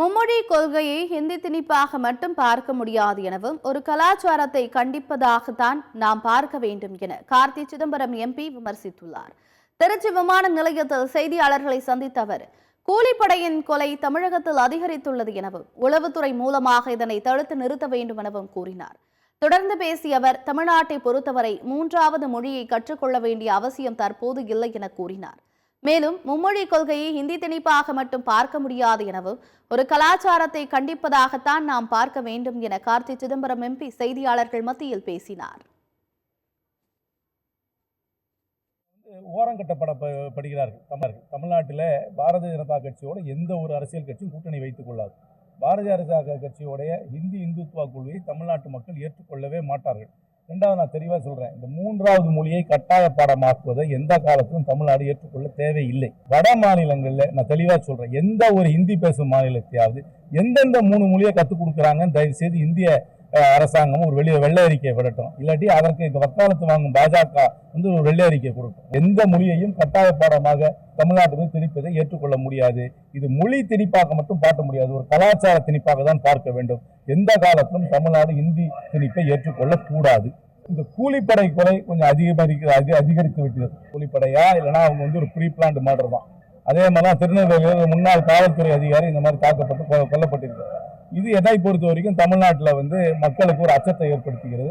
மும்மொழி கொள்கையை ஹிந்தி திணிப்பாக மட்டும் பார்க்க முடியாது எனவும் ஒரு கலாச்சாரத்தை கண்டிப்பதாகத்தான் நாம் பார்க்க வேண்டும் என கார்த்தி சிதம்பரம் எம்பி விமர்சித்துள்ளார். திருச்சி விமான நிலையத்தில் செய்தியாளர்களை சந்தித்த அவர், கூலிப்படையின் கொலை தமிழகத்தில் அதிகரித்துள்ளது எனவும் உளவுத்துறை மூலமாக இதனை தடுத்து நிறுத்த வேண்டும் எனவும் கூறினார். தொடர்ந்து பேசிய அவர், தமிழ்நாட்டை பொறுத்தவரை மூன்றாவது மொழியை கற்றுக்கொள்ள வேண்டிய அவசியம் தற்போது இல்லை என கூறினார். மேலும் மும்மொழி கொள்கையை ஹிந்தி திணிப்பாக மட்டும் பார்க்க முடியாது எனவும் ஒரு கலாச்சாரத்தை கண்டிப்பதாகத்தான் நாம் பார்க்க வேண்டும் என கார்த்தி சிதம்பரம் எம்பி செய்தியாளர்கள் மத்தியில் பேசினார். ஓரங்கட்டப்படுகிறார்கள். தமிழ்நாட்டில் பாரதிய ஜனதா கட்சியோட எந்த ஒரு அரசியல் கட்சியும் கூட்டணி வைத்துக் கொள்ளாது. பாரதிய ஜனதா கட்சியோடைய இந்துத்துவ கொள்கையை தமிழ்நாட்டு மக்கள் ஏற்றுக்கொள்ளவே மாட்டார்கள். ரெண்டாவது, நான் தெளிவாக சொல்றேன், இந்த மூன்றாவது மொழியை கட்டாய பாடமாக்குவதை எந்த காலத்திலும் தமிழ்நாடு ஏற்றுக்கொள்ள தேவையில்லை. வட மாநிலங்களில் நான் தெளிவாக சொல்றேன், எந்த ஒரு ஹிந்தி பேசும் மாநிலத்தையாவது எந்தெந்த 3 மொழியை கற்றுக் கொடுக்குறாங்கன்னு தயவு செய்து இந்திய அரசாங்கம் ஒரு வெள்ளை அறிக்கையை விடட்டும். இல்லாட்டி அதற்கு வக்காலத்து வாங்கும் பாஜக ஒரு வெள்ளை அறிக்கை கொடுக்கும். எந்த மொழியையும் கட்டாய பாடமாக தமிழ்நாட்டுக்கு திணிப்பதை ஏற்றுக்கொள்ள முடியாது. இது மொழி திணிப்பாக மட்டும் பார்க்க முடியாது, ஒரு கலாச்சார திணிப்பாக தான் பார்க்க வேண்டும். எந்த காலத்திலும் தமிழ்நாடு இந்தி திணிப்பை ஏற்றுக்கொள்ள கூடாது. இந்த கூலிப்படை கொலை கொஞ்சம் அதிகரித்து விட்டது. கூலிப்படையா இல்லைன்னா அவங்க ஒரு ப்ரீ பிளான்ட் மாடர் தான். அதே மாதிரிலாம் திருநெல்வேலியில் முன்னாள் காவல்துறை அதிகாரி இந்த மாதிரி தாக்கப்பட்டு கொல்லப்பட்டிருக்கிறார். இது எதை பொறுத்த வரைக்கும் தமிழ்நாட்டில் மக்களுக்கு ஒரு அச்சத்தை ஏற்படுத்துகிறது.